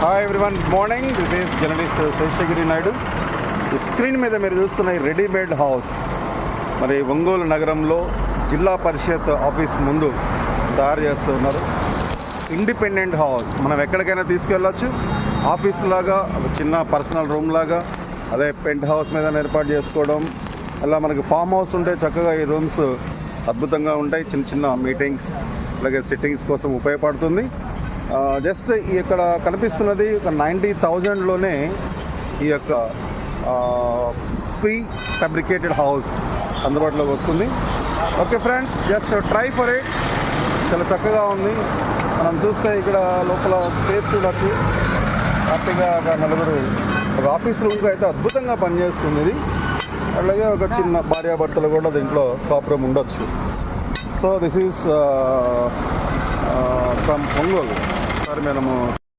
Hi everyone, good morning. This is journalist Seshagiri Naidu. ఈ screen మీద మీరు చూస్తున్న ఈ రెడీమేడ్ హౌస్ మరి ఒంగోలు నగరంలో జిల్లా పరిషత్ ఆఫీస్ ముందు తయారు చేస్తూ ఉన్నారు. ఇండిపెండెంట్ హౌస్, మనం ఎక్కడికైనా తీసుకెళ్ళచ్చు. ఆఫీస్ లాగా, ఒక చిన్న పర్సనల్ రూమ్ లాగా, అదే పెంట్ హౌస్ మీద ఏర్పాటు చేసుకోవడం, అలా మనకి ఫామ్ హౌస్ ఉంటే చక్కగా ఈ రూమ్స్ అద్భుతంగా ఉంటాయి. చిన్న చిన్న మీటింగ్స్ అలాగే సిట్టింగ్స్ కోసం ఉపయోగపడుతుంది. జస్ట్ ఇక్కడ కనిపిస్తున్నది ఒక 90,000లోనే ఈ యొక్క ప్రీ ఫ్యాబ్రికేటెడ్ హౌస్ అందుబాటులోకి వస్తుంది. Okay friends, just try for it. చాలా చక్కగా ఉంది. మనం చూస్తే ఇక్కడ లోపల స్పేస్ చూడవచ్చు. హ్యాపీగా ఒక నలుగురు ఒక ఆఫీస్ రూమ్కి అయితే అద్భుతంగా పనిచేస్తుంది ఇది. అలాగే ఒక చిన్న భార్యాభర్తలు కూడా దీంట్లో కాపురం ఉండొచ్చు. So this is from Ongole. Sir మనము